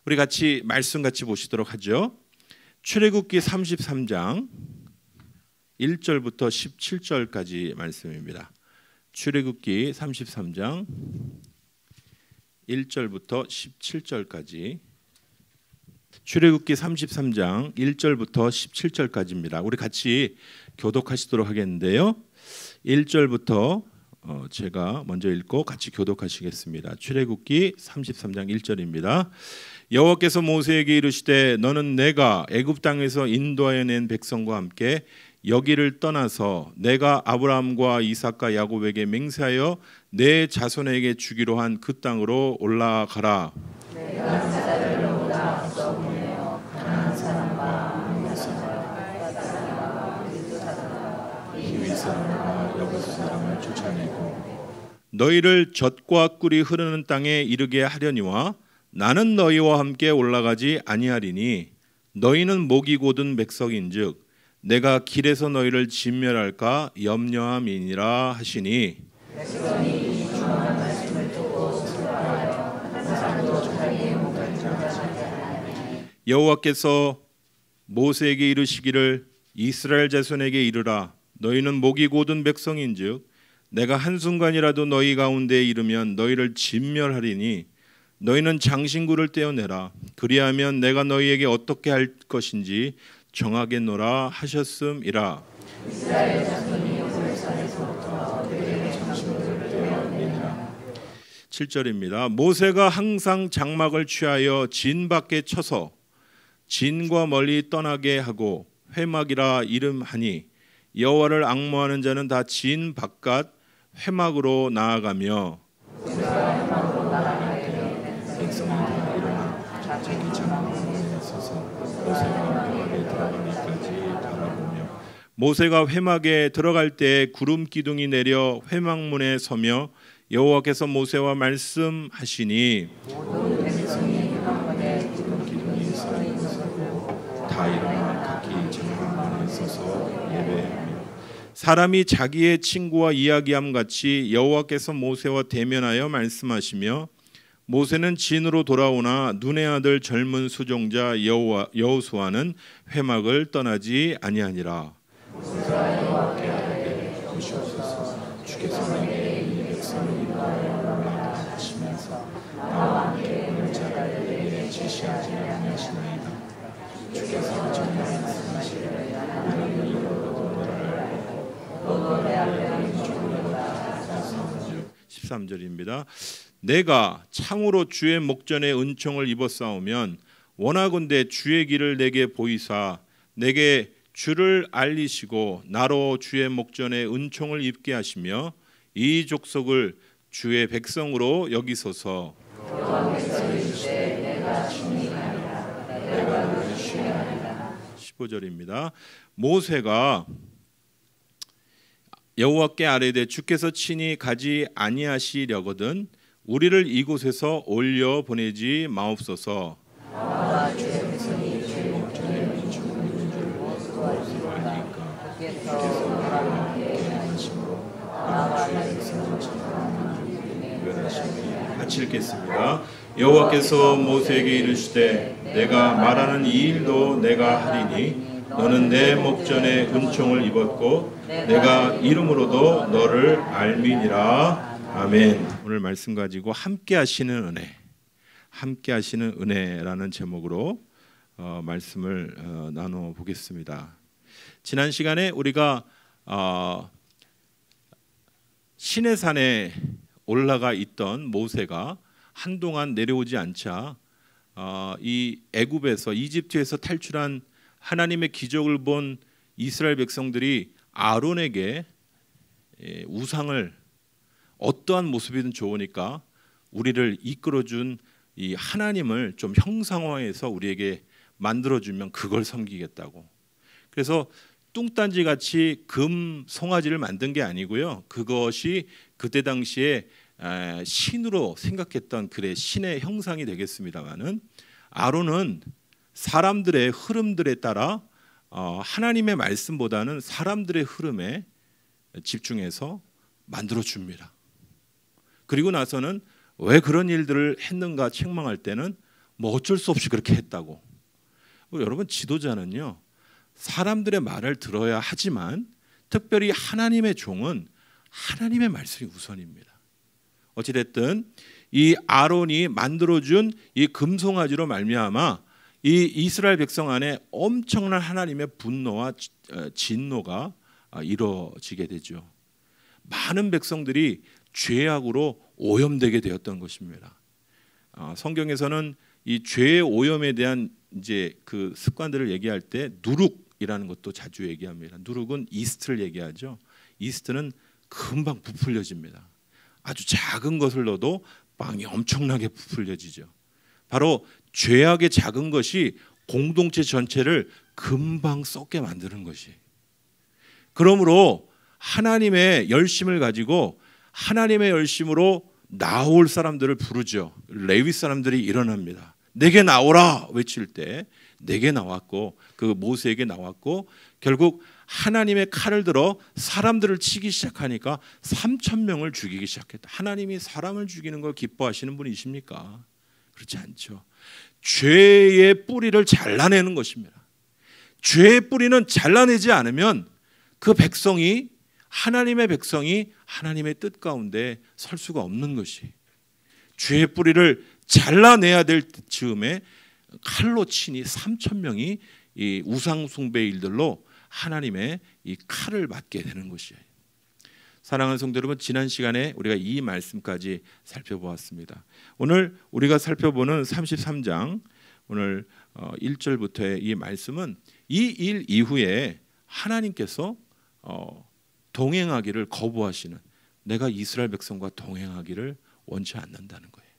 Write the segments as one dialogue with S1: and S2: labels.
S1: 우리 같이 말씀 같이 보시도록 하죠. 출애굽기 33장 1절부터 17절까지 말씀입니다. 출애굽기 33장 1절부터 17절까지. 출애굽기 33장 1절부터 17절까지입니다. 우리 같이 교독하시도록 하겠는데요. 1절부터 제가 먼저 읽고 같이 교독하시겠습니다. 출애굽기 33장 1절입니다. 여호와께서 모세에게 이르시되 너는 내가 애굽 땅에서 인도하여 낸 백성과 함께 여기를 떠나서 내가 아브라함과 이삭과 야곱에게 맹세하여 내 자손에게 주기로 한 그 땅으로 올라가라.
S2: 내가 자들로보다 앞서 보내어 가나안 사람과 아모리 사람과 그리스 사람과 히위 사람과 여부스 사람을 쫓아내고
S1: 너희를 젖과 꿀이 흐르는 땅에 이르게 하려니와 나는 너희와 함께 올라가지 아니하리니 너희는 목이 곧은 백성인즉 내가 길에서 너희를 진멸할까 염려함이니라 하시니
S2: 백성이 이 중한 말씀을 듣고 슬퍼하여 한 사람도 자기의 목을 들어가지 않으니
S1: 여호와께서 모세에게 이르시기를 이스라엘 자손에게 이르라 너희는 목이 곧은 백성인즉 내가 한순간이라도 너희 가운데에 이르면 너희를 진멸하리니 너희는 장신구를 떼어내라 그리하면 내가 너희에게 어떻게 할 것인지 정하겠노라 하셨음이라.
S2: 이스라엘 자손이 골산에서부터 그들의 장신구를 떼어내니라.
S1: 7절입니다. 모세가 항상 장막을 취하여 진 밖에 쳐서 진과 멀리 떠나게 하고 회막이라 이름하니 여호와를 앙모하는 자는 다 진 바깥 회막으로 나아가며
S2: 회막으로 나아갈 때에 백성이 다 일어나 자기 장막에 서서 모세가 회막에 들어가기까지 바라보며
S1: 모세가 회막에 들어갈 때 구름 기둥이 내려 회막문에 서며 여호와께서 모세와 말씀하시니
S2: 모든 백성이 회막문에 구름 기둥이 서 있고
S1: 다 일어나 각기 장막문에 서서 예배하며 사람이 자기의 친구와 이야기함 같이 여호와께서 모세와 대면하여 말씀하시며 모세는 진으로 돌아오나 눈의 아들 젊은 수종자 여호수아는 회막을 떠나지 아니하니라.
S2: 모세가 여호와께 아뢰되 보시옵소서 주께서 내게 이 백성을 인도하여 올라가라 하시면서 나와 함께 올 자를 내게 제시하지 아니하시나이다. 주께서 정말 말씀하시되 나는 이로도 너를 알고 너도 내 앞에 인종이로다 하셨으니
S1: 13절입니다. 내가 창으로 주의 목전에 은총을 입었사오면 원하건대 주의 길을 내게 보이사 내게 주를 알리시고 나로 주의 목전에 은총을 입게 하시며 이 족속을 주의 백성으로 여기소서.
S2: 여호와께서 이르시되 내가 주니 아니라 내가 너를 쉬하리라.
S1: 15절입니다. 모세가 여호와께 아뢰되 주께서 친히 가지 아니하시려거든 우리를 이곳에서 올려 보내지 마옵소서.
S2: 나와 주의 백성이 주의 목전에 은총을 입는 줄 모습하리까 주께서 나와 함께 하심으로 나와 주의 백성을 찾아오는 유별하시니
S1: 같이 읽겠습니다. 여호와께서 모세에게 이르시되 내가 말하는 이 일도 내가 하리니 너는 내 목전에 은총을 입었고 내가 이름으로도 너를 알미니라. 아멘. 오늘 말씀 가지고 함께 하시는 은혜, 함께 하시는 은혜라는 제목으로 말씀을 나눠 보겠습니다. 지난 시간에 우리가 시내산에 올라가 있던 모세가 한동안 내려오지 않자 이 애굽에서 이집트에서 탈출한 하나님의 기적을 본 이스라엘 백성들이 아론에게 우상을 어떠한 모습이든 좋으니까 우리를 이끌어준 이 하나님을 좀 형상화해서 우리에게 만들어주면 그걸 섬기겠다고. 그래서 뚱딴지 같이 금 송아지를 만든 게 아니고요. 그것이 그때 당시에 신으로 생각했던 신의 형상이 되겠습니다만은 아론은 사람들의 흐름들에 따라 하나님의 말씀보다는 사람들의 흐름에 집중해서 만들어 줍니다. 그리고 나서는 왜 그런 일들을 했는가 책망할 때는 뭐 어쩔 수 없이 그렇게 했다고. 여러분, 지도자는요, 사람들의 말을 들어야 하지만 특별히 하나님의 종은 하나님의 말씀이 우선입니다. 어찌됐든 이 아론이 만들어준 이 금송아지로 말미암아 이 이스라엘 백성 안에 엄청난 하나님의 분노와 진노가 이루어지게 되죠. 많은 백성들이 죄악으로 오염되게 되었던 것입니다. 성경에서는 이 죄의 오염에 대한 이제 그 습관들을 얘기할 때 누룩이라는 것도 자주 얘기합니다. 누룩은 이스트를 얘기하죠. 이스트는 금방 부풀려집니다. 아주 작은 것을 넣어도 빵이 엄청나게 부풀려지죠. 바로 죄악의 작은 것이 공동체 전체를 금방 썩게 만드는 것이. 그러므로 하나님의 열심을 가지고 하나님의 열심으로 나올 사람들을 부르죠. 레위 사람들이 일어납니다. 내게 나오라 외칠 때 내게 나왔고 그 모세에게 나왔고 결국 하나님의 칼을 들어 사람들을 치기 시작하니까 3,000명을 죽이기 시작했다. 하나님이 사람을 죽이는 걸 기뻐하시는 분이십니까? 그렇지 않죠. 죄의 뿌리를 잘라내는 것입니다. 죄의 뿌리는 잘라내지 않으면 그 백성이 하나님의 백성이 하나님의 뜻 가운데 설 수가 없는 것이, 죄의 뿌리를 잘라내야 될 즈음에 칼로 치니 3,000명이 이 우상 숭배 일들로 하나님의 이 칼을 맞게 되는 것이에요. 사랑하는 성도 여러분, 지난 시간에 우리가 이 말씀까지 살펴보았습니다. 오늘 우리가 살펴보는 33장 오늘 1절부터의 이 말씀은 이 일 이후에 하나님께서 동행하기를 거부하시는, 내가 이스라엘 백성과 동행하기를 원치 않는다는 거예요.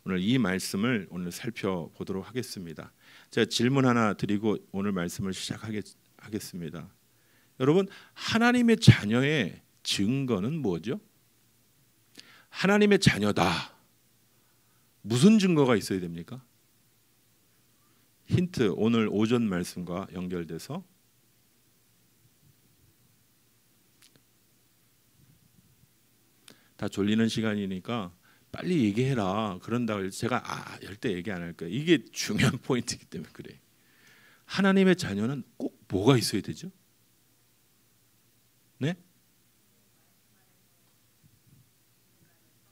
S1: 오늘 이 말씀을 오늘 살펴보도록 하겠습니다. 제가 질문 하나 드리고 오늘 말씀을 시작하겠습니다. 여러분, 하나님의 자녀의 증거는 뭐죠? 하나님의 자녀다. 무슨 증거가 있어야 됩니까? 힌트, 오늘 오전 말씀과 연결돼서 다 졸리는 시간이니까 빨리 얘기해라. 그런다고 제가 절대 얘기 안 할 거예요. 이게 중요한 포인트이기 때문에 그래. 하나님의 자녀는 꼭 뭐가 있어야 되죠? 네?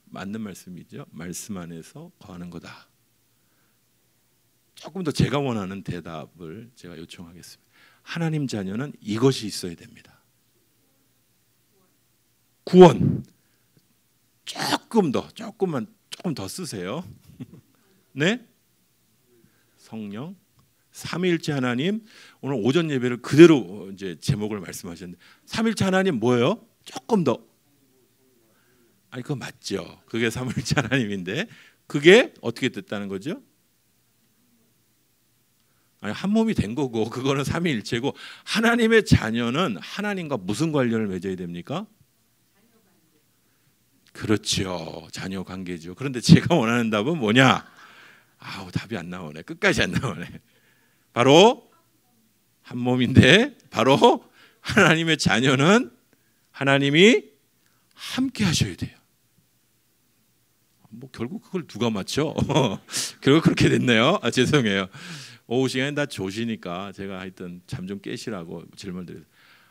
S1: 맞는 말씀이죠. 말씀 안에서 거하는 거다. 조금 더 제가 원하는 대답을 제가 요청하겠습니다. 하나님 자녀는 이것이 있어야 됩니다. 구원. 조금 더 쓰세요. 네? 성령, 삼위일체 하나님. 오늘 오전 예배를 그대로 이제 제목을 말씀하셨는데, 삼위일체 하나님 뭐예요? 조금 더. 아니 그거 맞죠. 그게 삼위일체 하나님인데 그게 어떻게 됐다는 거죠? 아니 한 몸이 된 거고 그거는 삼위일체고, 하나님의 자녀는 하나님과 무슨 관련을 맺어야 됩니까? 그렇죠. 자녀 관계죠. 그런데 제가 원하는 답은 뭐냐? 답이 안 나오네. 끝까지 안 나오네. 바로 한 몸인데, 바로 하나님의 자녀는 하나님이 함께 하셔야 돼요. 뭐 결국 그걸 누가 맞죠? 결국 그렇게 됐네요. 죄송해요. 오후 시간에 다 조시니까 제가 하여튼 잠 좀 깨시라고 질문 드려요.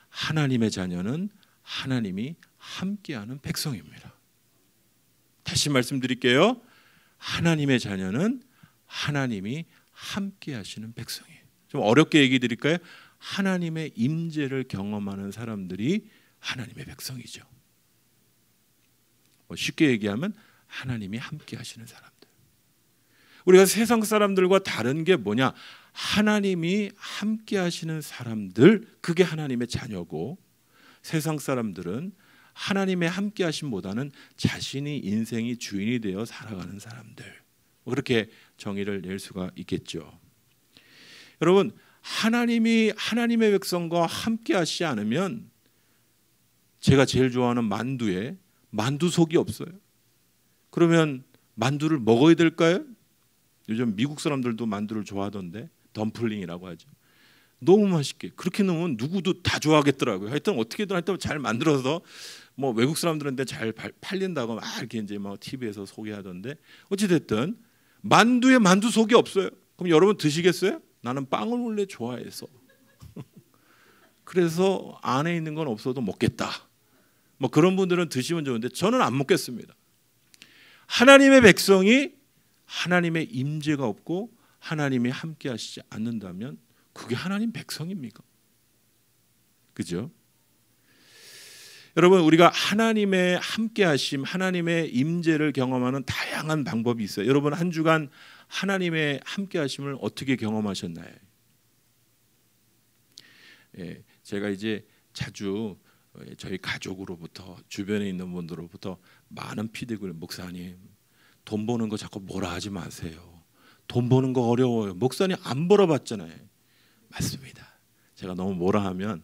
S1: 하나님의 자녀는 하나님이 함께하는 백성입니다. 다시 말씀드릴게요. 하나님의 자녀는 하나님이 함께 하시는 백성이에요. 좀 어렵게 얘기 드릴까요? 하나님의 임재를 경험하는 사람들이 하나님의 백성이죠. 쉽게 얘기하면 하나님이 함께 하시는 사람들. 우리가 세상 사람들과 다른 게 뭐냐? 하나님이 함께 하시는 사람들, 그게 하나님의 자녀고, 세상 사람들은 하나님의 함께 하심보다는 자신이 인생이 주인이 되어 살아가는 사람들, 그렇게 정의를 낼 수가 있겠죠. 여러분, 하나님이 하나님의 백성과 함께 하시지 않으면, 제가 제일 좋아하는 만두에 만두 속이 없어요. 그러면 만두를 먹어야 될까요? 요즘 미국 사람들도 만두를 좋아하던데, 덤플링이라고 하죠. 너무 맛있게 그렇게 넣으면 누구도 다 좋아하겠더라고요. 하여튼 어떻게든 하여튼 잘 만들어서 뭐 외국 사람들한테 잘 팔린다고 막 이렇게 이제 뭐 TV에서 소개하던데, 어찌 됐든 만두에 만두 속이 없어요. 그럼 여러분 드시겠어요? 나는 빵을 원래 좋아해서 그래서 안에 있는 건 없어도 먹겠다. 뭐 그런 분들은 드시면 좋은데 저는 안 먹겠습니다. 하나님의 백성이 하나님의 임재가 없고 하나님이 함께 하시지 않는다면 그게 하나님 백성입니까? 그죠? 여러분, 우리가 하나님의 함께 하심, 하나님의 임재를 경험하는 다양한 방법이 있어요. 여러분, 한 주간 하나님의 함께 하심을 어떻게 경험하셨나요? 예, 제가 이제 자주 저희 가족으로부터, 주변에 있는 분들로부터 많은 피드백을, 목사님 돈 버는 거 자꾸 뭐라 하지 마세요. 돈 버는 거 어려워요. 목사님 안 벌어봤잖아요. 맞습니다. 제가 너무 뭐라 하면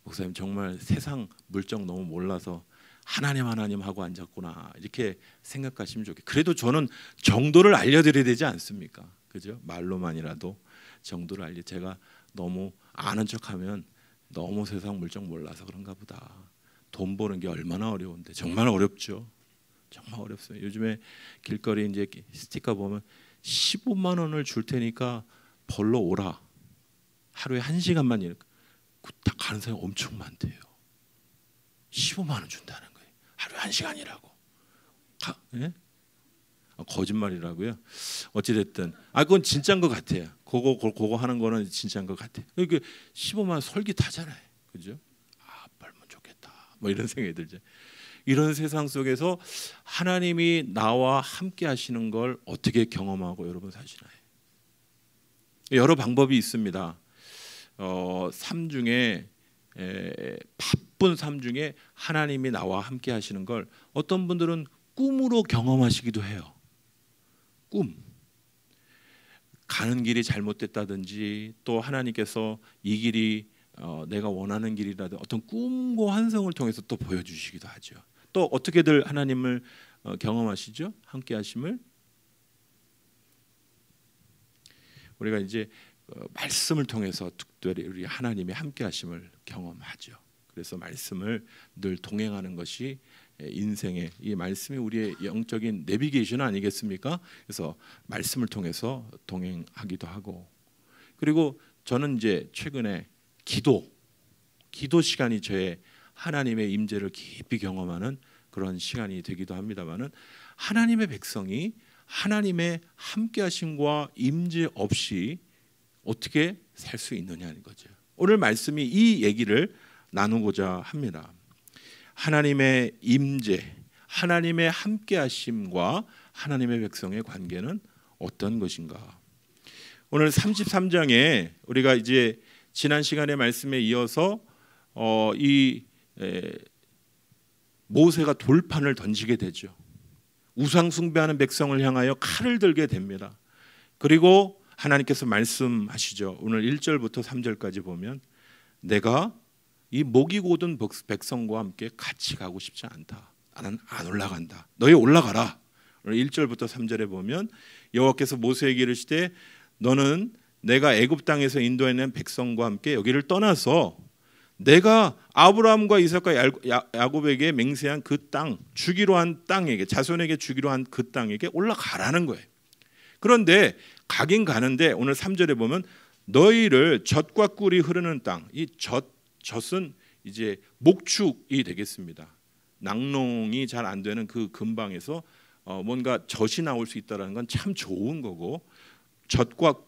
S1: 목사님 정말 세상 물정 너무 몰라서 하나님 하고 앉았구나 이렇게 생각하시면 좋겠어요. 그래도 저는 정도를 알려드려야 되지 않습니까? 그죠? 말로만이라도 정도를 알려. 제가 너무 아는 척하면 너무 세상 물정 몰라서 그런가 보다. 돈 버는 게 얼마나 어려운데. 정말 어렵죠. 정말 어렵어요. 요즘에 길거리 이제 스티커 보면 15만 원을 줄 테니까 벌러 오라. 하루에 1시간만 이렇게. 딱 가는 사람이 엄청 많대요. 15만 원 준다는 거예요. 하루에 1시간이라고. 예? 거짓말이라고요? 어찌됐든 그건 진짜인 것 같아요. 그거 하는 거는 진짜인 것 같아요. 이게 15만 원 솔깃하잖아요. 그죠? 벌면 좋겠다. 뭐 이런 생각이 들죠. 이런 세상 속에서 하나님이 나와 함께 하시는 걸 어떻게 경험하고 여러분 사시나요? 여러 방법이 있습니다. 삶 중에 바쁜 삶 중에 하나님이 나와 함께 하시는 걸 어떤 분들은 꿈으로 경험하시기도 해요. 꿈. 가는 길이 잘못됐다든지 또 하나님께서 이 길이 내가 원하는 길이라든 어떤 꿈과 환상을 통해서 또 보여주시기도 하죠. 또 어떻게들 하나님을 경험하시죠? 함께 하심을. 우리가 이제 말씀을 통해서 특별히 우리 하나님의 함께 하심을 경험하죠. 그래서 말씀을 늘 동행하는 것이 인생의 이 말씀이 우리의 영적인 내비게이션 아니겠습니까? 그래서 말씀을 통해서 동행하기도 하고, 그리고 저는 이제 최근에 기도 시간이 저의 하나님의 임재를 깊이 경험하는 그런 시간이 되기도 합니다만은 하나님의 백성이 하나님의 함께 하심과 임재 없이 어떻게 살 수 있느냐는 거죠. 오늘 말씀이 이 얘기를 나누고자 합니다. 하나님의 임재, 하나님의 함께 하심과 하나님의 백성의 관계는 어떤 것인가? 오늘 33장에 우리가 이제 지난 시간의 말씀에 이어서 모세가 돌판을 던지게 되죠. 우상 숭배하는 백성을 향하여 칼을 들게 됩니다. 그리고 하나님께서 말씀하시죠. 오늘 1절부터 3절까지 보면 내가 이 목이 고든 백성과 함께 같이 가고 싶지 않다. 나는 안 올라간다. 너희 올라가라. 오늘 1절부터 3절에 보면 여호와께서 모세에게 이르시되 너는 내가 애굽 땅에서 인도하는 백성과 함께 여기를 떠나서 내가 아브라함과 이삭과 야곱에게 맹세한 그 땅, 주기로 한 땅에게, 자손에게 주기로 한 그 땅에게 올라가라는 거예요. 그런데 가긴 가는데 오늘 3절에 보면 너희를 젖과 꿀이 흐르는 땅, 이 젖은 이제 목축이 되겠습니다. 낙농이 잘 안 되는 그 근방에서 뭔가 젖이 나올 수 있다는 건 참 좋은 거고, 젖과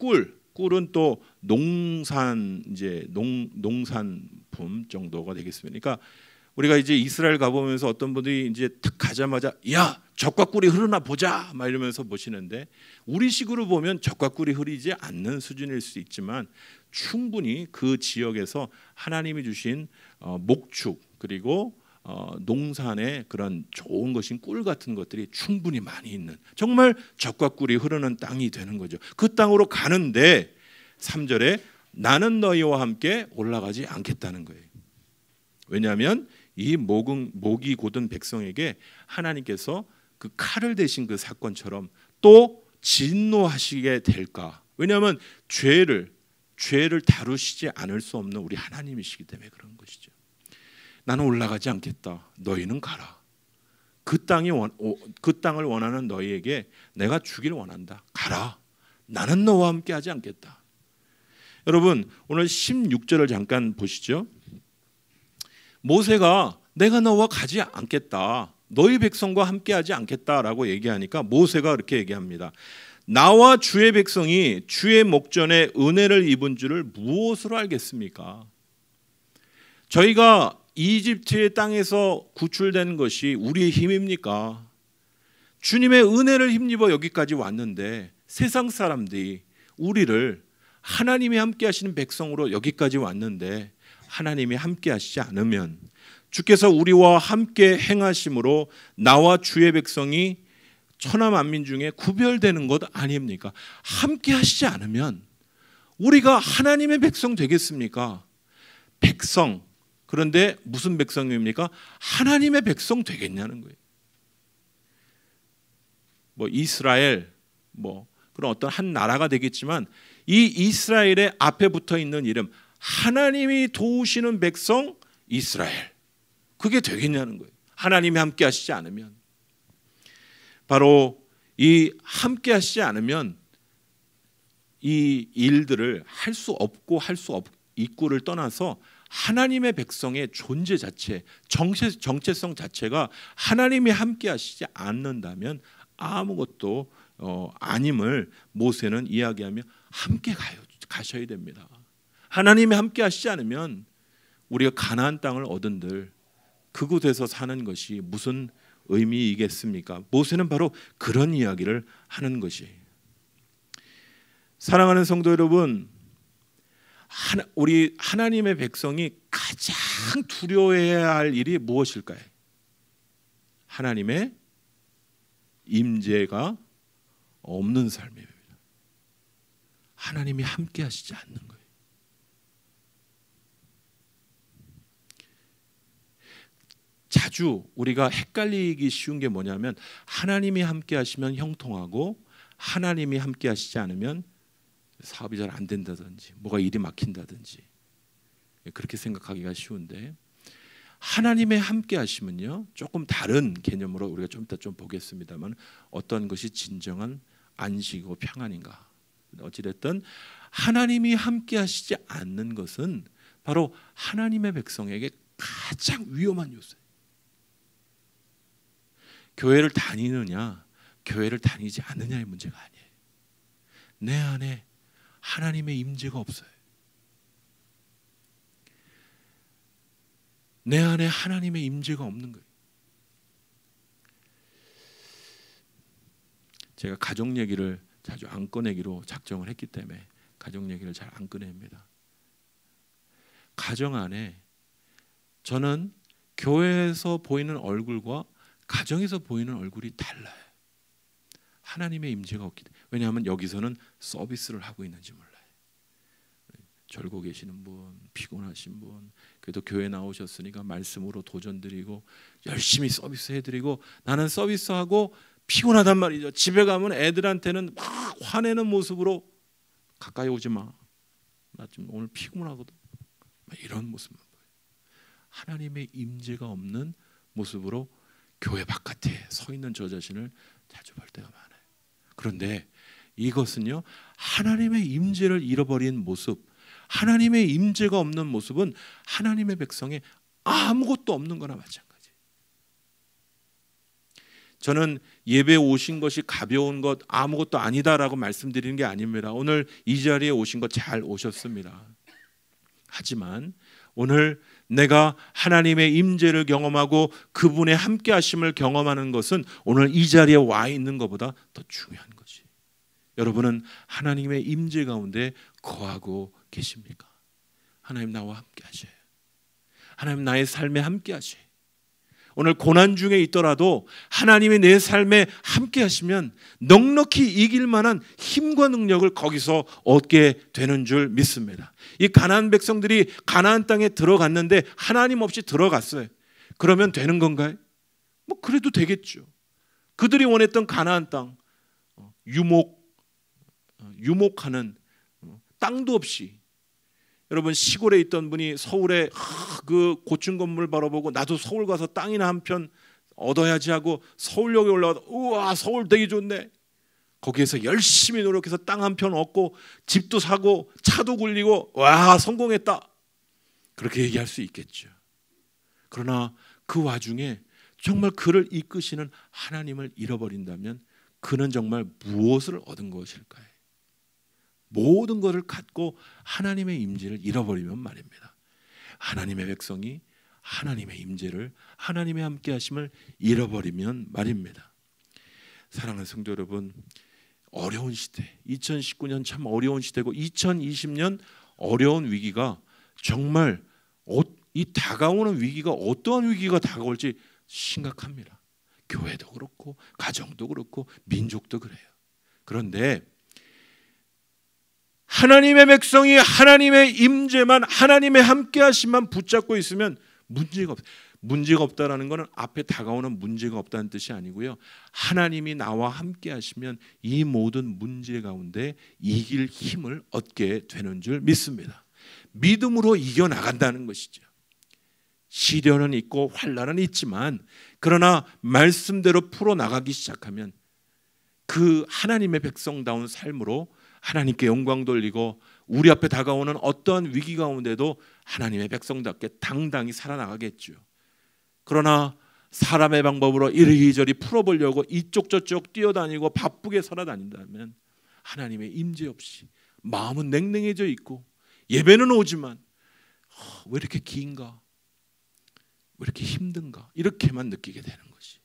S1: 꿀은 또 농산 이제 농산품 정도가 되겠습니다. 그러니까 우리가 이제 이스라엘 가보면서 어떤 분들이 이제 탁 가자마자 야 젖과 꿀이 흐르나 보자 막 이러면서 보시는데, 우리식으로 보면 젖과 꿀이 흐르지 않는 수준일 수 있지만 충분히 그 지역에서 하나님이 주신 목축 그리고 농산의 그런 좋은 것인 꿀 같은 것들이 충분히 많이 있는 정말 젖과 꿀이 흐르는 땅이 되는 거죠. 그 땅으로 가는데 3절에 나는 너희와 함께 올라가지 않겠다는 거예요. 왜냐하면 이 목이 고든 백성에게 하나님께서 그 칼을 대신 그 사건처럼 또 진노하시게 될까? 왜냐하면 죄를 다루시지 않을 수 없는 우리 하나님이시기 때문에 그런 것이죠. 나는 올라가지 않겠다. 너희는 가라. 그 땅을 원하는 너희에게 내가 주길 원한다. 가라. 나는 너와 함께 하지 않겠다. 여러분, 오늘 16절을 잠깐 보시죠. 모세가 내가 너와 가지 않겠다. 너희 백성과 함께 하지 않겠다라고 얘기하니까 모세가 이렇게 얘기합니다. 나와 주의 백성이 주의 목전에 은혜를 입은 줄을 무엇으로 알겠습니까? 저희가 이집트의 땅에서 구출된 것이 우리의 힘입니까? 주님의 은혜를 힘입어 여기까지 왔는데 세상 사람들이 우리를 하나님이 함께 하시는 백성으로 여기까지 왔는데 하나님이 함께 하시지 않으면 주께서 우리와 함께 행하심으로 나와 주의 백성이 천하 만민 중에 구별되는 것 아닙니까? 함께 하시지 않으면 우리가 하나님의 백성 되겠습니까? 백성, 그런데 무슨 백성입니까? 하나님의 백성 되겠냐는 거예요. 뭐 이스라엘, 뭐 그런 어떤 한 나라가 되겠지만 이 이스라엘의 앞에 붙어 있는 이름, 하나님이 도우시는 백성 이스라엘, 그게 되겠냐는 거예요. 하나님이 함께 하시지 않으면. 바로 이 함께 하시지 않으면 이 일들을 할 수 없고 할 수 있고를 떠나서 하나님의 백성의 존재 자체, 정체성 자체가 하나님이 함께 하시지 않는다면 아무것도 아님을 모세는 이야기하며 함께 가셔야 됩니다. 하나님이 함께 하시지 않으면 우리가 가나안 땅을 얻은들 그곳에서 사는 것이 무슨 의미이겠습니까? 모세는 바로 그런 이야기를 하는 것이. 사랑하는 성도 여러분, 우리 하나님의 백성이 가장 두려워해야 할 일이 무엇일까요? 하나님의 임재가 없는 삶입니다. 하나님이 함께 하시지 않는 거예요. 자주 우리가 헷갈리기 쉬운 게 뭐냐면 하나님이 함께 하시면 형통하고 하나님이 함께 하시지 않으면 사업이 잘 안 된다든지 뭐가 일이 막힌다든지 그렇게 생각하기가 쉬운데 하나님의 함께 하시면요 조금 다른 개념으로 우리가 좀 이따 좀 보겠습니다만 어떤 것이 진정한 안식이고 평안인가. 어찌됐든 하나님이 함께 하시지 않는 것은 바로 하나님의 백성에게 가장 위험한 요소예요. 교회를 다니느냐 교회를 다니지 않느냐의 문제가 아니에요. 내 안에 하나님의 임재가 없어요. 내 안에 하나님의 임재가 없는 거예요. 제가 가족 얘기를 자주 안 꺼내기로 작정을 했기 때문에 가족 얘기를 잘 안 꺼냅니다. 가정 안에 저는 교회에서 보이는 얼굴과 가정에서 보이는 얼굴이 달라요. 하나님의 임재가 없기 때문에. 왜냐하면 여기서는 서비스를 하고 있는지 몰라요. 절고 계시는 분, 피곤하신 분, 그래도 교회 나오셨으니까 말씀으로 도전드리고 열심히 서비스 해드리고 나는 서비스하고 피곤하단 말이죠. 집에 가면 애들한테는 막 화내는 모습으로 가까이 오지 마. 나 지금 오늘 피곤하거든. 이런 모습만 보여요. 하나님의 임재가 없는 모습으로 교회 바깥에 서 있는 저 자신을 자주 볼 때가 많아요. 그런데 이것은요 하나님의 임재를 잃어버린 모습, 하나님의 임재가 없는 모습은 하나님의 백성에 아무것도 없는 거나 마찬가지예요. 저는 예배에 오신 것이 가벼운 것 아무것도 아니다라고 말씀드리는 게 아닙니다. 오늘 이 자리에 오신 것 잘 오셨습니다. 하지만 오늘 내가 하나님의 임재를 경험하고 그분의 함께 하심을 경험하는 것은 오늘 이 자리에 와 있는 것보다 더 중요한 것이. 여러분은 하나님의 임재 가운데 거하고 계십니까? 하나님 나와 함께 하셔요. 하나님 나의 삶에 함께 하셔요. 오늘 고난 중에 있더라도 하나님이 내 삶에 함께 하시면 넉넉히 이길 만한 힘과 능력을 거기서 얻게 되는 줄 믿습니다. 이 가나안 백성들이 가나안 땅에 들어갔는데 하나님 없이 들어갔어요. 그러면 되는 건가요? 뭐 그래도 되겠죠. 그들이 원했던 가나안 땅, 유목하는 땅도 없이, 여러분 시골에 있던 분이 서울에 그 고층 건물 바라보고 나도 서울 가서 땅이나 한 편 얻어야지 하고 서울역에 올라가서 우와 서울 되게 좋네. 거기에서 열심히 노력해서 땅 한 편 얻고 집도 사고 차도 굴리고 와 성공했다. 그렇게 얘기할 수 있겠죠. 그러나 그 와중에 정말 그를 이끄시는 하나님을 잃어버린다면 그는 정말 무엇을 얻은 것일까요? 모든 것을 갖고 하나님의 임재를 잃어버리면 말입니다. 하나님의 백성이 하나님의 임재를 하나님의 함께하심을 잃어버리면 말입니다. 사랑하는 성도 여러분, 어려운 시대 2019년 참 어려운 시대고 2020년 어려운 위기가 정말 이 다가오는 위기가 어떠한 위기가 다가올지 심각합니다. 교회도 그렇고 가정도 그렇고 민족도 그래요. 그런데 하나님의 백성이 하나님의 임재만 하나님의 함께하심만 붙잡고 있으면 문제가 없다라는 것은 앞에 다가오는 문제가 없다는 뜻이 아니고요. 하나님이 나와 함께하시면 이 모든 문제 가운데 이길 힘을 얻게 되는 줄 믿습니다. 믿음으로 이겨나간다는 것이죠. 시련은 있고 환난은 있지만 그러나 말씀대로 풀어나가기 시작하면 그 하나님의 백성다운 삶으로 하나님께 영광 돌리고 우리 앞에 다가오는 어떠한 위기 가운데도 하나님의 백성답게 당당히 살아나가겠죠. 그러나 사람의 방법으로 이리저리 풀어보려고 이쪽 저쪽 뛰어다니고 바쁘게 살아다닌다면 하나님의 임재 없이 마음은 냉랭해져 있고 예배는 오지만 왜 이렇게 긴가? 왜 이렇게 힘든가? 이렇게만 느끼게 되는 것이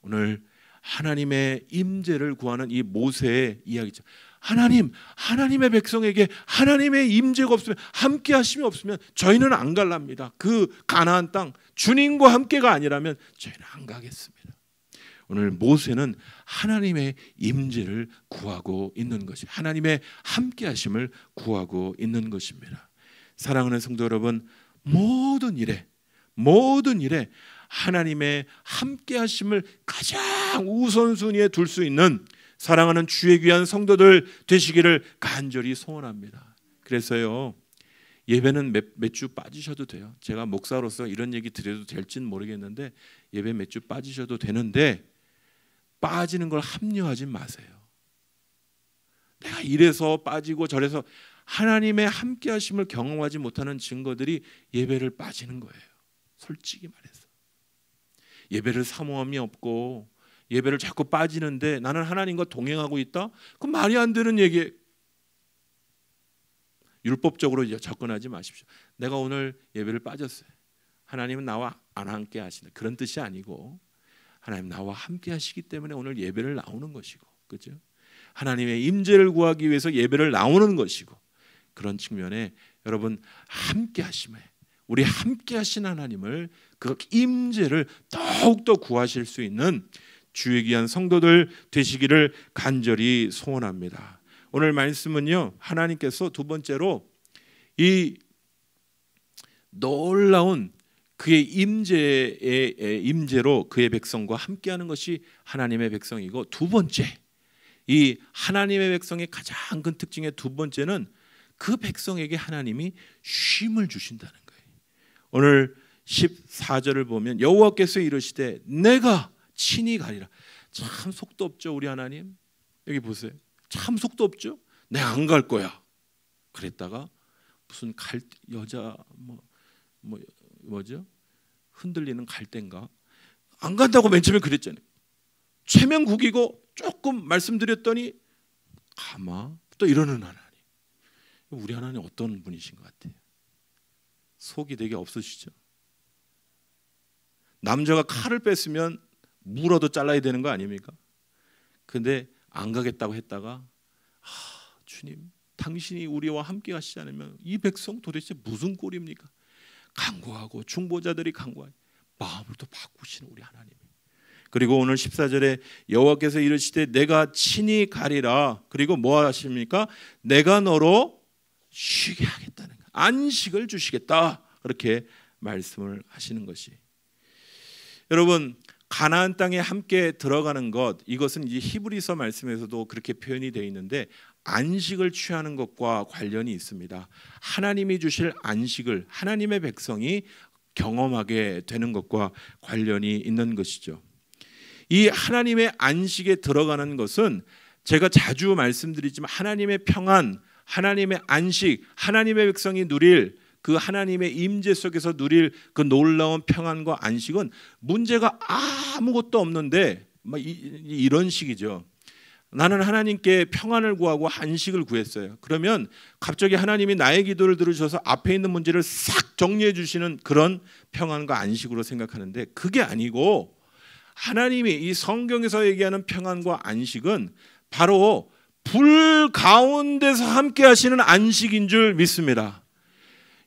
S1: 오늘 하나님의 임재를 구하는 이 모세의 이야기죠. 하나님의 백성에게 하나님의 임재가 없으면 함께 하심이 없으면 저희는 안 갈랍니다. 그 가나안 땅 주님과 함께가 아니라면 저희는 안 가겠습니다. 오늘 모세는 하나님의 임재를 구하고 있는 것이 하나님의 함께 하심을 구하고 있는 것입니다. 사랑하는 성도 여러분, 모든 일에 하나님의 함께 하심을 가장 우선순위에 둘 수 있는 사랑하는 주의 귀한 성도들 되시기를 간절히 소원합니다. 그래서요, 예배는 몇 주 빠지셔도 돼요. 제가 목사로서 이런 얘기 드려도 될지는 모르겠는데 예배 몇 주 빠지셔도 되는데 빠지는 걸 합리화하지 마세요. 내가 이래서 빠지고 저래서 하나님의 함께 하심을 경험하지 못하는 증거들이 예배를 빠지는 거예요. 솔직히 말해서 예배를 사모함이 없고 예배를 자꾸 빠지는데 나는 하나님과 동행하고 있다? 그건 말이 안 되는 얘기예요. 율법적으로 접근하지 마십시오. 내가 오늘 예배를 빠졌어요. 하나님은 나와 안 함께 하신다. 그런 뜻이 아니고 하나님 나와 함께 하시기 때문에 오늘 예배를 나오는 것이고, 그렇죠? 하나님의 임재를 구하기 위해서 예배를 나오는 것이고, 그런 측면에 여러분 함께 하심에 우리 함께 하신 하나님을 그 임재를 더욱더 구하실 수 있는 주의 귀한 성도들 되시기를 간절히 소원합니다. 오늘 말씀은요, 하나님께서 두 번째로 이 놀라운 그의 임재로 그의 백성과 함께하는 것이 하나님의 백성이고, 두 번째 이 하나님의 백성의 가장 큰 특징의 두 번째는 그 백성에게 하나님이 쉼을 주신다는 거예요. 오늘 14절을 보면 여호와께서 이르시되 내가 친히 가리라. 참 속도 없죠, 우리 하나님. 여기 보세요. 참 속도 없죠. 내가 안 갈 거야. 그랬다가 무슨 여자 뭐죠? 흔들리는 갈대인가? 안 간다고 맨 처음에 그랬잖아요. 체면국이고 조금 말씀드렸더니 가마 또 이러는 하나님. 우리 하나님 어떤 분이신 것 같아요? 속이 되게 없으시죠? 남자가 칼을 뺐으면 물어도 잘라야 되는 거 아닙니까? 근데 안 가겠다고 했다가 주님, 당신이 우리와 함께 하시지 않으면 이 백성 도대체 무슨 꼴입니까? 간구하고 중보자들이 간구하고 마음을 또 바꾸시는 우리 하나님. 그리고 오늘 14절에 여호와께서 이르시되 내가 친히 가리라. 그리고 뭐 하십니까? 내가 너로 쉬게 하겠다는 거. 안식을 주시겠다. 그렇게 말씀을 하시는 것이. 여러분, 가나안 땅에 함께 들어가는 것, 이것은 이제 히브리서 말씀에서도 그렇게 표현이 되어 있는데 안식을 취하는 것과 관련이 있습니다. 하나님이 주실 안식을 하나님의 백성이 경험하게 되는 것과 관련이 있는 것이죠. 이 하나님의 안식에 들어가는 것은 제가 자주 말씀드리지만 하나님의 평안, 하나님의 안식, 하나님의 백성이 누릴 그 하나님의 임재 속에서 누릴 그 놀라운 평안과 안식은 문제가 아무것도 없는데 이런 식이죠. 나는 하나님께 평안을 구하고 안식을 구했어요. 그러면 갑자기 하나님이 나의 기도를 들으셔서 앞에 있는 문제를 싹 정리해 주시는 그런 평안과 안식으로 생각하는데 그게 아니고 하나님이 이 성경에서 얘기하는 평안과 안식은 바로 불 가운데서 함께 하시는 안식인 줄 믿습니다.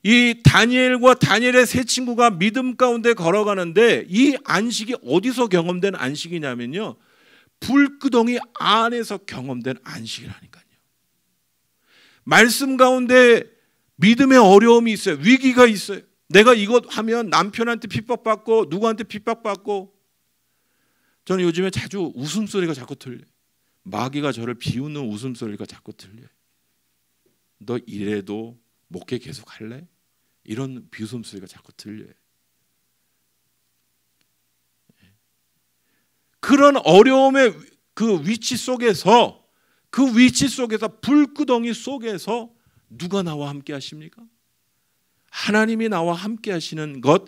S1: 이 다니엘과 다니엘의 세 친구가 믿음 가운데 걸어가는데 이 안식이 어디서 경험된 안식이냐면요, 불구덩이 안에서 경험된 안식이라니까요. 말씀 가운데 믿음의 어려움이 있어요. 위기가 있어요. 내가 이것 하면 남편한테 핍박받고 누구한테 핍박받고. 저는 요즘에 자주 웃음소리가 자꾸 들려요. 마귀가 저를 비웃는 웃음소리가 자꾸 들려요. 너 이래도 목회 계속 할래? 이런 비웃음소리가 자꾸 들려요. 그런 어려움의 그 위치 속에서 불구덩이 속에서 누가 나와 함께 하십니까? 하나님이 나와 함께 하시는 것,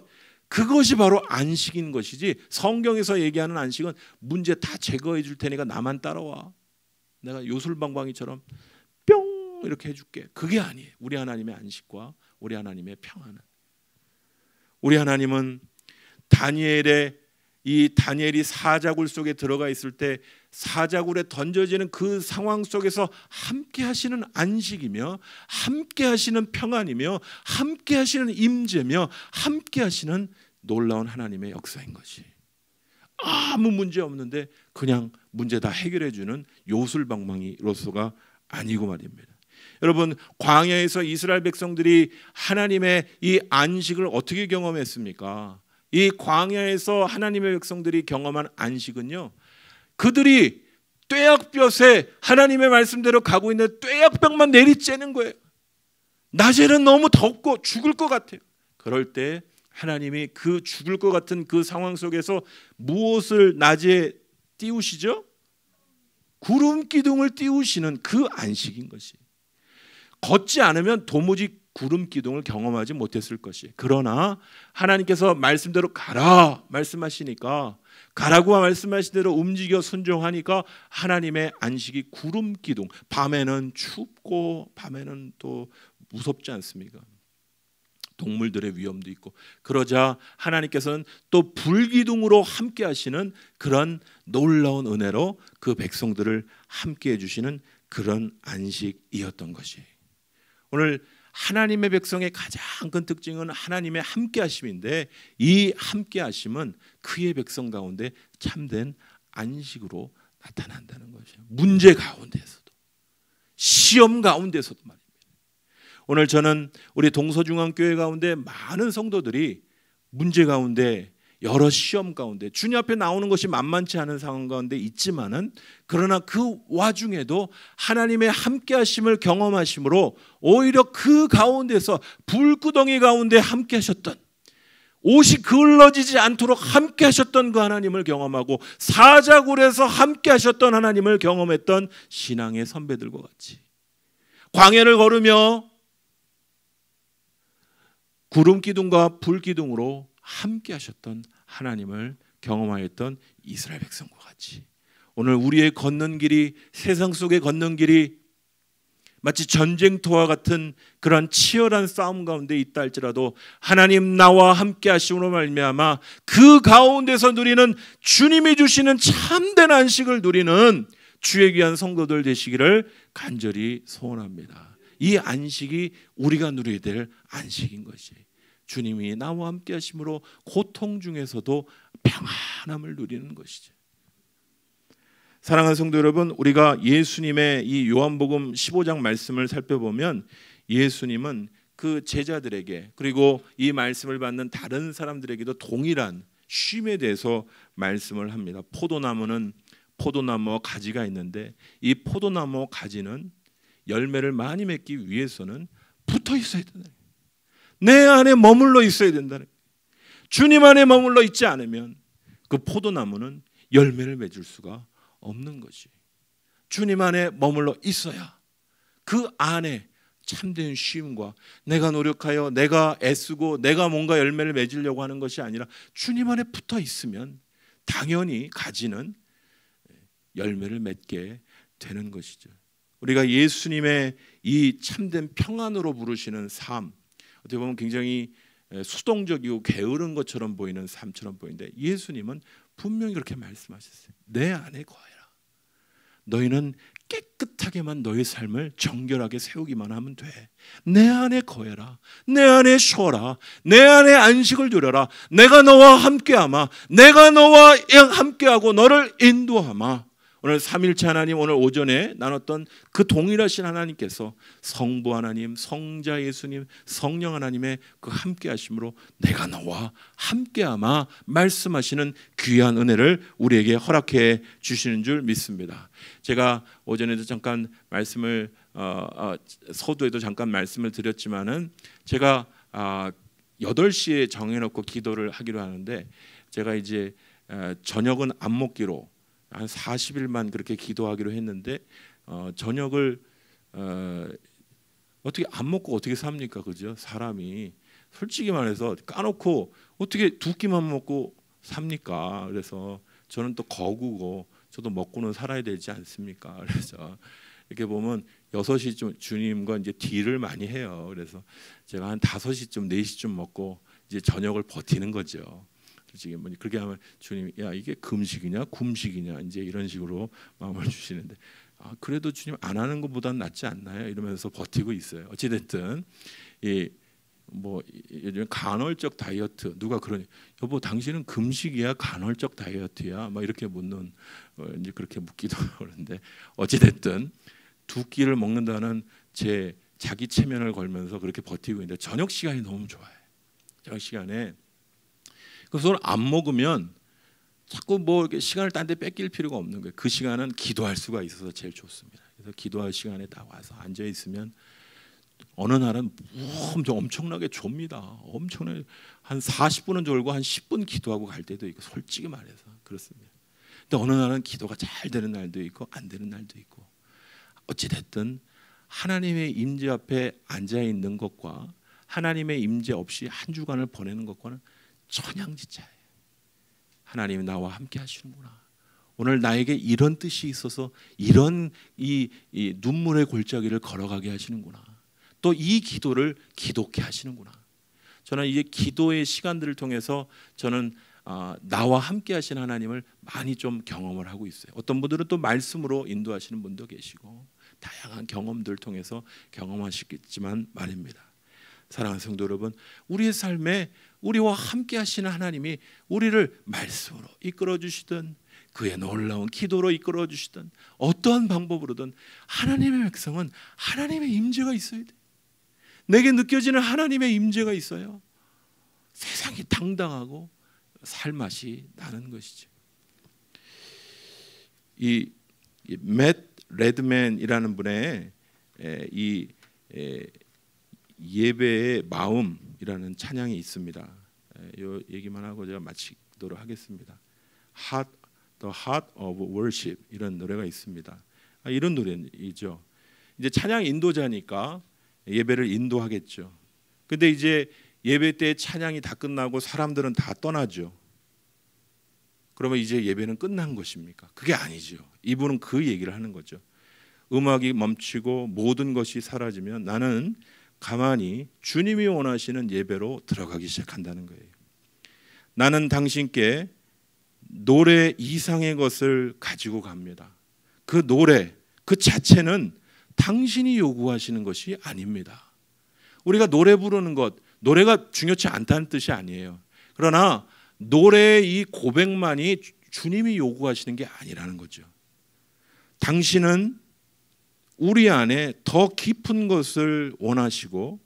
S1: 그것이 바로 안식인 것이지 성경에서 얘기하는 안식은 문제 다 제거해 줄 테니까 나만 따라와. 내가 요술방방이처럼 뿅 이렇게 해줄게. 그게 아니에요. 우리 하나님의 안식과 우리 하나님의 평안은. 우리 하나님은 다니엘이 사자굴 속에 들어가 있을 때 사자굴에 던져지는 그 상황 속에서 함께 하시는 안식이며 함께 하시는 평안이며 함께 하시는 임재며 함께 하시는 놀라운 하나님의 역사인 것이. 아무 문제 없는데 그냥 문제 다 해결해 주는 요술방망이로서가 아니고 말입니다. 여러분, 광야에서 이스라엘 백성들이 하나님의 이 안식을 어떻게 경험했습니까? 이 광야에서 하나님의 백성들이 경험한 안식은요, 그들이 뙤약볕에 하나님의 말씀대로 가고 있는데 뙤약볕만 내리쬐는 거예요. 낮에는 너무 덥고 죽을 것 같아요. 그럴 때 하나님이 그 죽을 것 같은 그 상황 속에서 무엇을 낮에 띄우시죠? 구름 기둥을 띄우시는 그 안식인 것이. 걷지 않으면 도무지 구름 기둥을 경험하지 못했을 것이. 그러나 하나님께서 말씀대로 가라 말씀하시니까, 가라고 말씀하신 대로 움직여 순종하니까 하나님의 안식이 구름 기둥. 밤에는 춥고 밤에는 또 무섭지 않습니까? 동물들의 위험도 있고. 그러자 하나님께서는 또 불기둥으로 함께 하시는 그런 놀라운 은혜로 그 백성들을 함께 해주시는 그런 안식이었던 것이. 오늘 하나님의 백성의 가장 큰 특징은 하나님의 함께하심인데, 이 함께하심은 그의 백성 가운데 참된 안식으로 나타난다는 것이에요. 문제 가운데서도, 시험 가운데서도 말입니다. 오늘 저는 우리 동서중앙교회 가운데 많은 성도들이 문제 가운데, 여러 시험 가운데, 주님 앞에 나오는 것이 만만치 않은 상황 가운데 있지만은, 그러나 그 와중에도 하나님의 함께 하심을 경험하심으로 오히려 그 가운데서 불구덩이 가운데 함께 하셨던, 옷이 그을러지지 않도록 함께 하셨던 그 하나님을 경험하고 사자굴에서 함께 하셨던 하나님을 경험했던 신앙의 선배들과 같이 광야를 걸으며 구름 기둥과 불 기둥으로 함께 하셨던 하나님을 경험하였던 이스라엘 백성과 같이 오늘 우리의 걷는 길이, 세상 속에 걷는 길이 마치 전쟁터와 같은 그런 치열한 싸움 가운데 있다 할지라도 하나님 나와 함께 하심으로 말미암아 그 가운데서 누리는, 주님이 주시는 참된 안식을 누리는 주의 귀한 성도들 되시기를 간절히 소원합니다. 이 안식이 우리가 누려야 될 안식인 것이, 주님이 나와 함께 하심으로 고통 중에서도 평안함을 누리는 것이죠. 사랑하는 성도 여러분, 우리가 예수님의 이 요한복음 15장 말씀을 살펴보면 예수님은 그 제자들에게, 그리고 이 말씀을 받는 다른 사람들에게도 동일한 쉼에 대해서 말씀을 합니다. 포도나무는 포도나무와 가지가 있는데 이 포도나무와 가지는 열매를 많이 맺기 위해서는 붙어 있어야 된다. 내 안에 머물러 있어야 된다는. 주님 안에 머물러 있지 않으면 그 포도나무는 열매를 맺을 수가 없는 것이, 주님 안에 머물러 있어야 그 안에 참된 쉼과 내가 노력하여 내가 애쓰고 내가 뭔가 열매를 맺으려고 하는 것이 아니라 주님 안에 붙어 있으면 당연히 가지는 열매를 맺게 되는 것이죠. 우리가 예수님의 이 참된 평안으로 부르시는 삶, 어떻게 보면 굉장히 수동적이고 게으른 것처럼 보이는 삶처럼 보이는데 예수님은 분명히 그렇게 말씀하셨어요. 내 안에 거해라. 너희는 깨끗하게만 너의 삶을 정결하게 세우기만 하면 돼. 내 안에 거해라. 내 안에 쉬어라. 내 안에 안식을 누려라. 내가 너와 함께하마. 내가 너와 함께하고 너를 인도하마. 오늘 삼일체 하나님, 오늘 오전에 나눴던 그 동일하신 하나님께서 성부 하나님, 성자 예수님, 성령 하나님의 그 함께하심으로 내가 너와 함께하마 말씀하시는 귀한 은혜를 우리에게 허락해 주시는 줄 믿습니다. 제가 오전에도 잠깐 말씀을 서두에도 잠깐 말씀을 드렸지만은 제가 8시에 정해놓고 기도를 하기로 하는데 제가 이제 저녁은 안 먹기로 한 40일만 그렇게 기도하기로 했는데 저녁을 어떻게 안 먹고 어떻게 삽니까? 그죠? 사람이 솔직히 말해서 까놓고 어떻게 2끼만 먹고 삽니까? 그래서 저는 또 거구고 저도 먹고는 살아야 되지 않습니까? 그래서 이렇게 보면 6시쯤 주님과 이제 딜을 많이 해요. 그래서 제가 한 5시쯤 4시쯤 먹고 이제 저녁을 버티는 거죠. 솔직히 뭐 그렇게 하면 주님, 야 이게 금식이냐 굼식이냐 이제 이런 식으로 마음을 주시는데 그래도 주님 안 하는 것보다는 낫지 않나요? 이러면서 버티고 있어요. 어찌 됐든 뭐 요즘 간헐적 다이어트 누가 그러니 여보 당신은 금식이야 간헐적 다이어트야 막 이렇게 묻는 이제 그렇게 묻기도 하는데 어찌 됐든 2끼를 먹는다는 제 자기 체면을 걸면서 그렇게 버티고 있는데 저녁 시간이 너무 좋아요. 저녁 시간에 그래서 오늘 안 먹으면 자꾸 뭐 시간을 딴 데 뺏길 필요가 없는 거예요. 그 시간은 기도할 수가 있어서 제일 좋습니다. 그래서 기도할 시간에 딱 와서 앉아 있으면 어느 날은 엄청나게 좁니다. 엄청나게 한 40분은 졸고 한 10분 기도하고 갈 때도 있고 솔직히 말해서 그렇습니다. 근데 어느 날은 기도가 잘 되는 날도 있고 안 되는 날도 있고 어찌 됐든 하나님의 임재 앞에 앉아 있는 것과 하나님의 임재 없이 한 주간을 보내는 것과는 천양지차예요. 하나님이 나와 함께 하시는구나. 오늘 나에게 이런 뜻이 있어서 이런 이 눈물의 골짜기를 걸어가게 하시는구나. 또 이 기도를 기독케 하시는구나. 저는 이제 기도의 시간들을 통해서 저는 나와 함께 하신 하나님을 많이 좀 경험을 하고 있어요. 어떤 분들은 또 말씀으로 인도하시는 분도 계시고 다양한 경험들을 통해서 경험하시겠지만 말입니다. 사랑하는 성도 여러분, 우리의 삶에 우리와 함께 하시는 하나님이 우리를 말씀으로 이끌어 주시든 그의 놀라운 기도로 이끌어 주시든 어떠한 방법으로든 하나님의 백성은 하나님의 임재가 있어야 돼. 내게 느껴지는 하나님의 임재가 있어요. 세상이 당당하고 살맛이 나는 것이죠. 이 맷 레드맨이라는 분의 이 예배의 마음이라는 찬양이 있습니다. 이 얘기만 하고 제가 마치도록 하겠습니다. The Heart of Worship 이런 노래가 있습니다. 이런 노래이죠. 이제 찬양 인도자니까 예배를 인도하겠죠. 근데 이제 예배 때 찬양이 다 끝나고 사람들은 다 떠나죠. 그러면 이제 예배는 끝난 것입니까? 그게 아니죠. 이분은 그 얘기를 하는 거죠. 음악이 멈추고 모든 것이 사라지면 나는 가만히 주님이 원하시는 예배로 들어가기 시작한다는 거예요. 나는 당신께 노래 이상의 것을 가지고 갑니다. 그 노래 그 자체는 당신이 요구하시는 것이 아닙니다. 우리가 노래 부르는 것, 노래가 중요치 않다는 뜻이 아니에요. 그러나 노래의 이 고백만이 주님이 요구하시는 게 아니라는 거죠. 당신은 우리 안에 더 깊은 것을 원하시고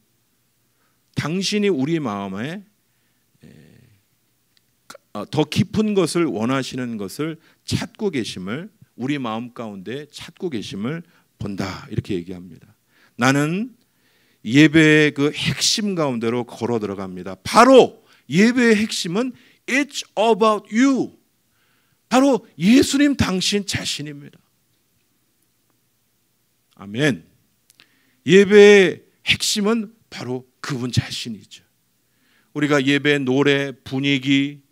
S1: 당신이 우리 마음에 더 깊은 것을 원하시는 것을 찾고 계심을 우리 마음 가운데 찾고 계심을 본다 이렇게 얘기합니다. 나는 예배의 그 핵심 가운데로 걸어 들어갑니다. 바로 예배의 핵심은 It's about you. 바로 예수님 당신 자신입니다. 아멘. 예배의 핵심은 바로 그분 자신이죠. 우리가 예배 노래, 분위기,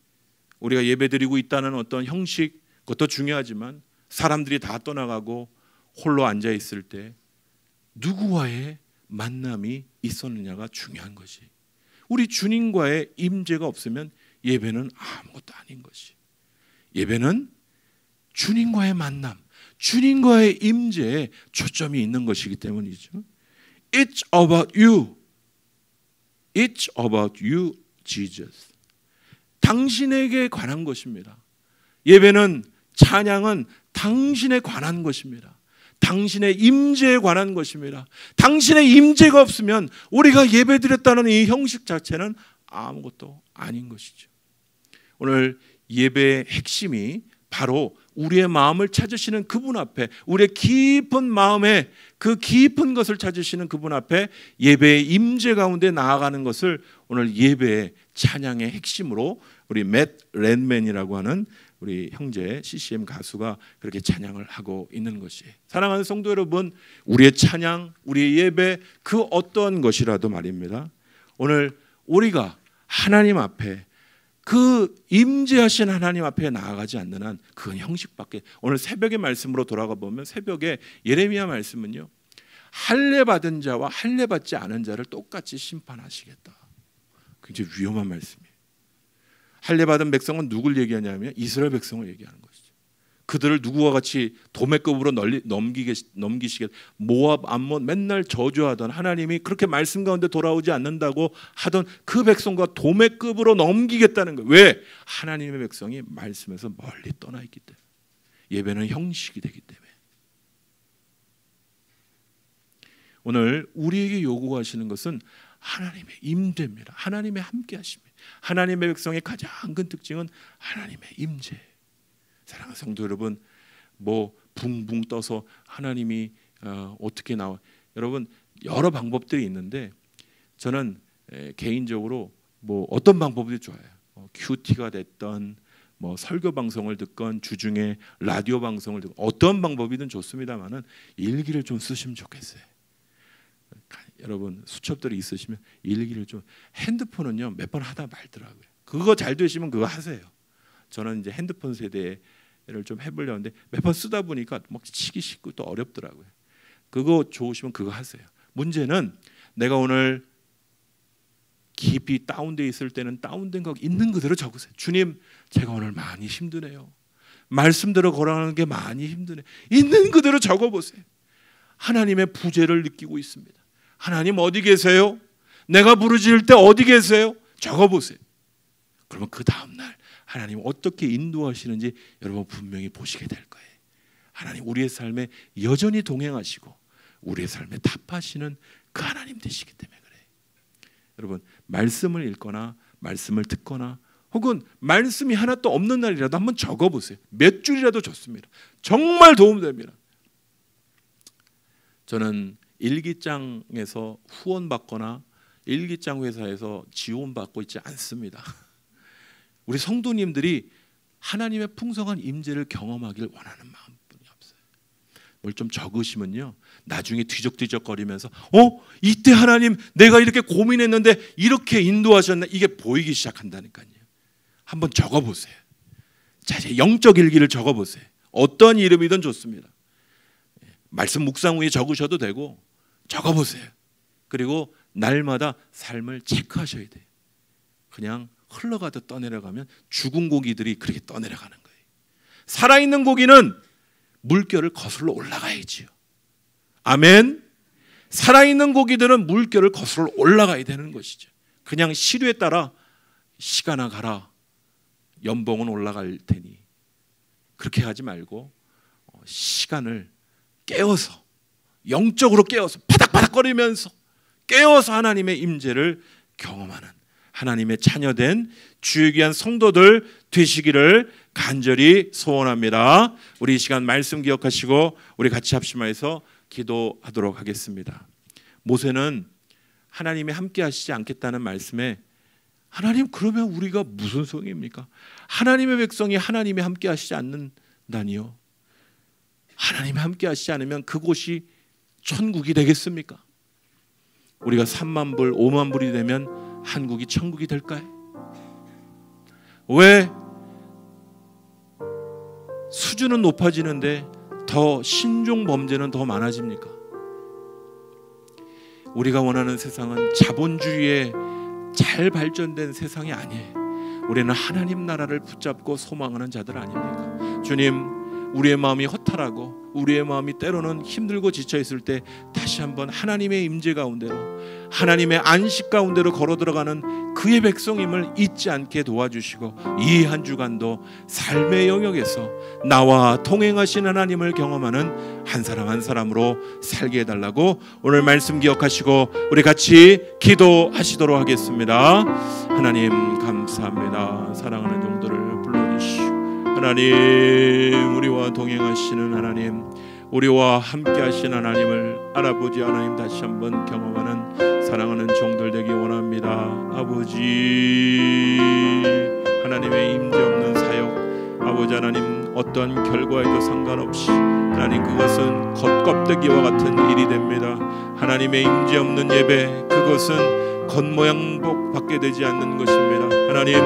S1: 우리가 예배드리고 있다는 어떤 형식, 그것도 중요하지만 사람들이 다 떠나가고 홀로 앉아 있을 때 누구와의 만남이 있었느냐가 중요한 것이. 우리 주님과의 임재가 없으면 예배는 아무것도 아닌 것이. 예배는 주님과의 만남, 주님과의 임재에 초점이 있는 것이기 때문이죠. It's about you. It's about you, Jesus. 당신에게 관한 것입니다. 예배는, 찬양은 당신에 관한 것입니다. 당신의 임재에 관한 것입니다. 당신의 임재가 없으면 우리가 예배드렸다는 이 형식 자체는 아무것도 아닌 것이죠. 오늘 예배의 핵심이 바로 우리의 마음을 찾으시는 그분 앞에, 우리의 깊은 마음에 그 깊은 것을 찾으시는 그분 앞에 예배의 임재 가운데 나아가는 것을 오늘 예배의 찬양의 핵심으로 우리 맷 랜맨이라고 하는 우리 형제 CCM 가수가 그렇게 찬양을 하고 있는 것이. 사랑하는 성도 여러분, 우리의 찬양, 우리의 예배, 그 어떤 것이라도 말입니다. 오늘 우리가 하나님 앞에, 그 임재하신 하나님 앞에 나아가지 않는 한 그건 형식밖에. 오늘 새벽의 말씀으로 돌아가 보면 새벽에 예레미야 말씀은요, 할례 받은 자와 할례 받지 않은 자를 똑같이 심판하시겠다. 굉장히 위험한 말씀이에요. 할례 받은 백성은 누굴 얘기하냐면 이스라엘 백성을 얘기하는 것이죠. 그들을 누구와 같이 도매급으로 넘기시겠. 모압, 암몬 맨날 저주하던, 하나님이 그렇게 말씀 가운데 돌아오지 않는다고 하던 그 백성과 도매급으로 넘기겠다는 거예요. 왜? 하나님의 백성이 말씀에서 멀리 떠나 있기 때문에. 예배는 형식이 되기 때문에. 오늘 우리에게 요구하시는 것은 하나님의 임재입니다. 하나님의 함께 하심입니다. 하나님의 백성의 가장 큰 특징은 하나님의 임재. 사랑하는 성도 여러분, 뭐 붕붕 떠서 하나님이 어떻게 나와? 여러분, 여러 방법들이 있는데 저는 개인적으로 뭐 어떤 방법이 좋아요. 큐티가 됐던, 뭐 설교 방송을 듣건, 주중에 라디오 방송을 듣건, 어떤 방법이든 좋습니다만은 일기를 좀 쓰시면 좋겠어요. 여러분 수첩들이 있으시면 일기를 좀. 핸드폰은요 몇 번 하다 말더라고요. 그거 잘 되시면 그거 하세요. 저는 이제 핸드폰 세대를 좀 해보려는데 몇 번 쓰다 보니까 막 치기 쉽고 또 어렵더라고요. 그거 좋으시면 그거 하세요. 문제는 내가 오늘 깊이 다운돼 있을 때는 다운된 거 있는 그대로 적으세요. 주님, 제가 오늘 많이 힘드네요. 말씀대로 걸어가는 게 많이 힘드네. 있는 그대로 적어보세요. 하나님의 부재를 느끼고 있습니다. 하나님 어디 계세요? 내가 부르짖을 때 어디 계세요? 적어보세요. 그러면 그 다음날 하나님 어떻게 인도하시는지 여러분 분명히 보시게 될 거예요. 하나님 우리의 삶에 여전히 동행하시고 우리의 삶에 답하시는 그 하나님 되시기 때문에 그래요. 여러분 말씀을 읽거나 말씀을 듣거나 혹은 말씀이 하나도 없는 날이라도 한번 적어보세요. 몇 줄이라도 좋습니다. 정말 도움됩니다. 저는 일기장에서 후원받거나 일기장 회사에서 지원받고 있지 않습니다. 우리 성도님들이 하나님의 풍성한 임재를 경험하길 원하는 마음뿐이 없어요. 뭘 좀 적으시면요 나중에 뒤적뒤적거리면서 이때 하나님 내가 이렇게 고민했는데 이렇게 인도하셨나, 이게 보이기 시작한다니까요. 한번 적어보세요. 자, 영적 일기를 적어보세요. 어떤 이름이든 좋습니다. 말씀 묵상 후에 적으셔도 되고 적어보세요. 그리고 날마다 삶을 체크하셔야 돼요. 그냥 흘러가듯 떠내려가면 죽은 고기들이 그렇게 떠내려가는 거예요. 살아있는 고기는 물결을 거슬러 올라가야지요. 아멘. 살아있는 고기들은 물결을 거슬러 올라가야 되는 것이죠. 그냥 시류에 따라 시간아 가라, 연봉은 올라갈 테니, 그렇게 하지 말고 시간을 깨워서, 영적으로 깨워서 바닥바닥거리면서 깨워서 하나님의 임재를 경험하는 하나님의 자녀된 주의 귀한 성도들 되시기를 간절히 소원합니다. 우리 이 시간 말씀 기억하시고 우리 같이 합심하여서 기도하도록 하겠습니다. 모세는 하나님이 함께 하시지 않겠다는 말씀에 하나님, 그러면 우리가 무슨 소용입니까? 하나님의 백성이 하나님이 함께 하시지 않는다니요. 하나님이 함께 하시지 않으면 그곳이 천국이 되겠습니까? 우리가 3만 불, 5만 불이 되면 한국이 천국이 될까요? 왜 수준은 높아지는데 더 신종 범죄는 더 많아집니까? 우리가 원하는 세상은 자본주의에 잘 발전된 세상이 아니에요. 우리는 하나님 나라를 붙잡고 소망하는 자들 아닙니까? 주님, 우리의 마음이 허탈하고 우리의 마음이 때로는 힘들고 지쳐 있을 때 다시 한번 하나님의 임재 가운데로, 하나님의 안식 가운데로 걸어 들어가는 그의 백성임을 잊지 않게 도와주시고, 이 한 주간도 삶의 영역에서 나와 동행하신 하나님을 경험하는 한 사람 한 사람으로 살게 해달라고 오늘 말씀 기억하시고 우리 같이 기도하시도록 하겠습니다. 하나님 감사합니다. 사랑하는 종들을 불러주시고, 하나님, 우리와 동행하시는 하나님, 우리와 함께 하신 하나님을 알아보지 하나님 다시 한번 경험하는 사랑하는 종들 되기 원합니다. 아버지, 하나님의 임재 없는 사역, 아버지 하나님, 어떤 결과에도 상관없이 하나님, 그것은 겉껍데기와 같은 일이 됩니다. 하나님의 임재 없는 예배, 그것은 겉모양복 받게 되지 않는 것입니다. 하나님,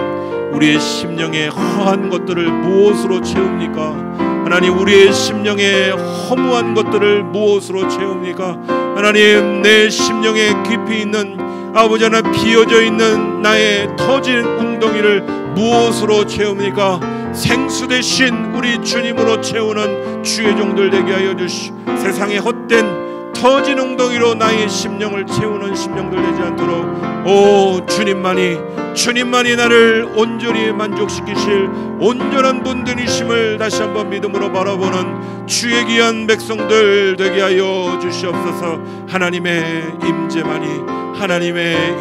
S1: 우리의 심령에 허한 것들을 무엇으로 채웁니까? 하나님, 우리의 심령에 허무한 것들을 무엇으로 채웁니까? 하나님, 내 심령에 깊이 있는 아버지 하나 비어져 있는 나의 터진 웅덩이를 무엇으로 채웁니까? 생수 대신 우리 주님으로 채우는 주의 종들 되게 하여 주시오. 세상에 헛된 터진 웅덩이로 나의 심령을 채우는 심령들 되지 않도록, 오 주님만이 나를 온전히 만족시키실 온전한 분들이심을 다시 한번 믿음으로 바라보는 주의 귀한 백성들 되게 하여 주시옵소서. 하나님의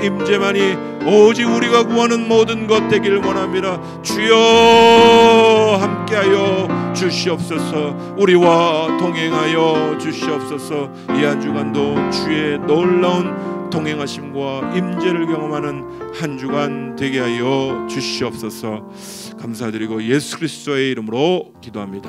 S1: 임재만이 오직 우리가 구하는 모든 것 되길 원합니다. 주여 함께하여 주시옵소서. 우리와 동행하여 주시옵소서. 이 한 주간도 주의 놀라운 동행하심과 임재를 경험하는 한 주간 되게 하여 주시옵소서. 감사드리고 예수 그리스도의 이름으로 기도합니다.